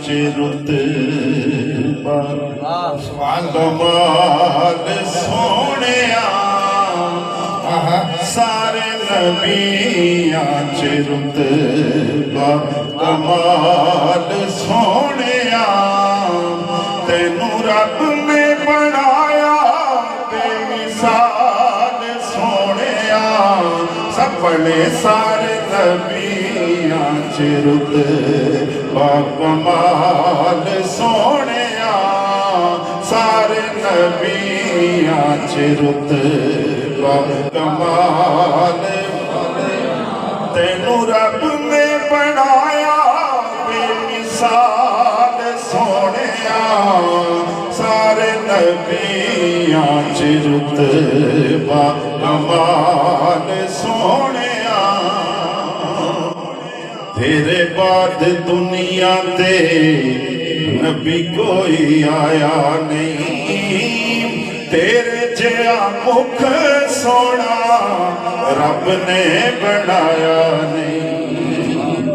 रुत कमाल सोने सारे नबियां च रुत कमाल सोने तेनू रब ने बनाया बेमिसाल सोने सपने सारे नबियां च रुत कमाल सोने सारे नबियां च रुत कमाल तेनू रब ने बनाया बेमिसाल सोने सारे नबियां च रुत कमाल सोने तेरे बाद दुनिया ते नबी कोई आया नहीं तेरे जिया मुख सोना रब ने बनाया नहीं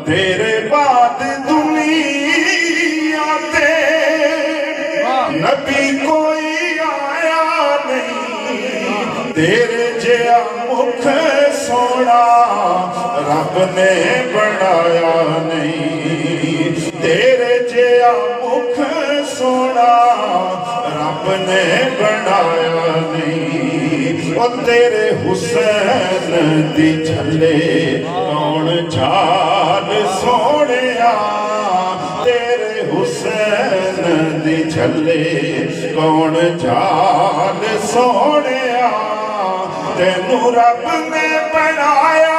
तेरे बाद दुनिया ते नबी कोई आया नहीं तेरे जिया मुख सोना रब ने बनाया नहीं तेरे जिया मुख सोना रब ने बनाया नहीं और तेरे हुसैन दी झले कौन झाल सोने तेरे हुसैन दी झले कौन झाल सोने तेनू रब ने बनाया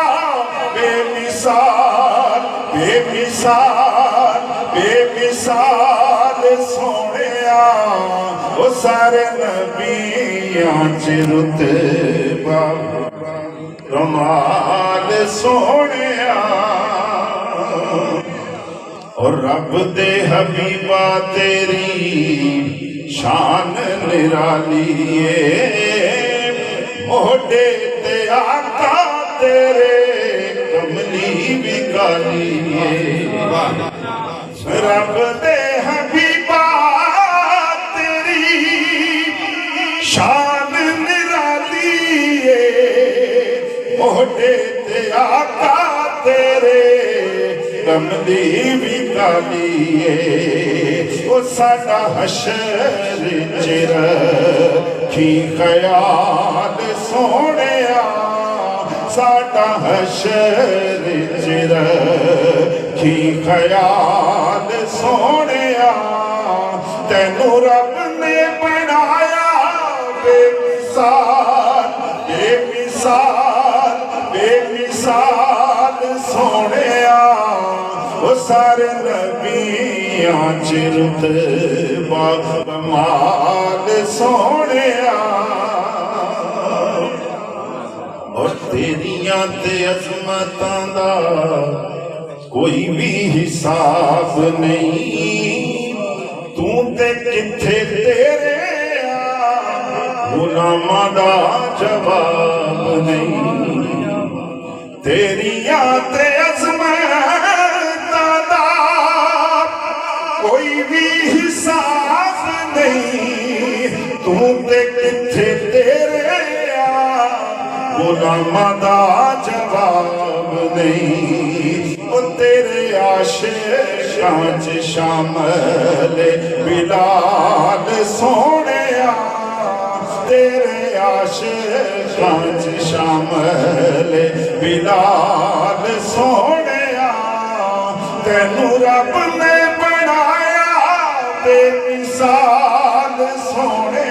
बेमिसाल बेमिसाल बेमिसाल सोने वो सारे नबियां च रुत कमाल सोने और रब दे हबीबा तेरी शान निराली मोढे ते आका तेरे कमली भी काली रब दे हबीबा तेरी शान निराली मोढे ते आका तेरे कमली भी काली वो साडा हशर चिर की ख्याल सोने साडा हशर चिर की ख्याल सोने तेनू रब ने बनाया बेमिसाल बेमिसाल बेमिसाल सोने वो सारे नबियां च रुत कमाल सोने और तेरियां ते अज़मतां दा कोई भी हिसाब नहीं तू ते किथे तेरे गुलामां दा जवाब नहीं तेरियां ते अज़मतां दा कोई भी हिसाब नहीं तू ते किथे तेरे गुलामां दा जवाब नहीं वो तेरे आशिकां च शामिल बिलाल सोने तेरे आशिकां च शामिल बिलाल सोने तेनू रब ने बनाया बेमिसाल सोने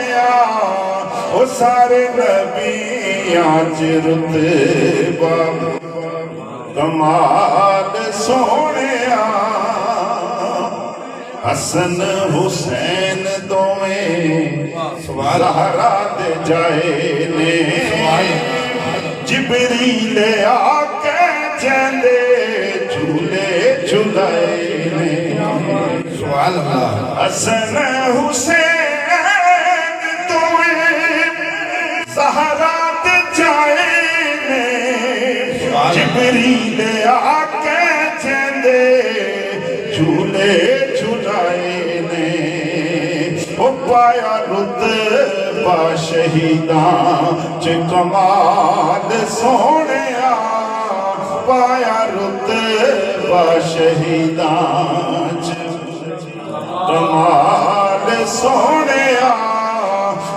वो सारे नबियां च रुत कमाल सोने हसन हुसैन दोवें ज़हरा दे जाए ने जिबरील आके चंदे झूले झुलाए ने हसन हुसैन दोवें ज़हरा दे जाए ने जिबरील आके चंदे झूले झूले झुलाए ने ओ पाया रुतबा शहीदां च कमाल सोहणिया पाया रुतबा शहीदां च कमाल सोहणिया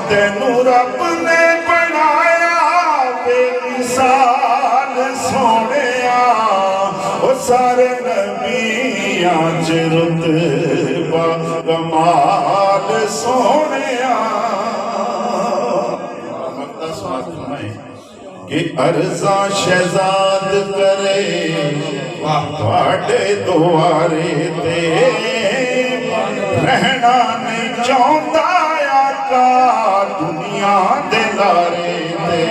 तेनू रब ने बनाया बेमिसाल सोहणिया ओ सारे नबियां च रुतबा कमाल सोहणिया कि अर्जा शहजाद करे तुहाडे द्वारे ते रहना नहीं चाहता आका दुनिया दे लारे ते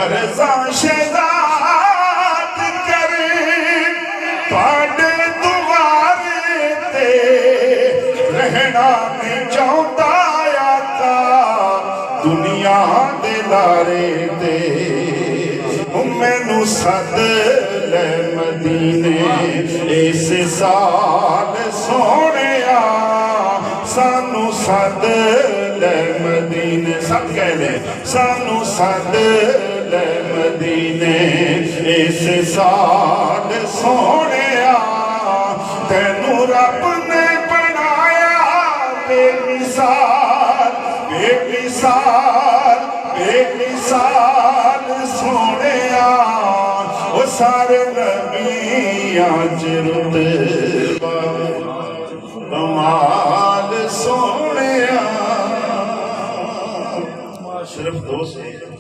अर्जा शहजाद करे तुहाडे द्वारे ते रहना नहीं चाहता आका दुनिया दे लारे ते मैनू सद ले मदीने इस साल सोहणिया सानू सद ले मदीने सब कह ले सानू सद ले मदीने इस साल सोहणिया तेनू रब ने बनाया बेमिसाल बेमिसाल बेमिसाल सोहणिया ओ सारे नबियां च रुतबा कमाल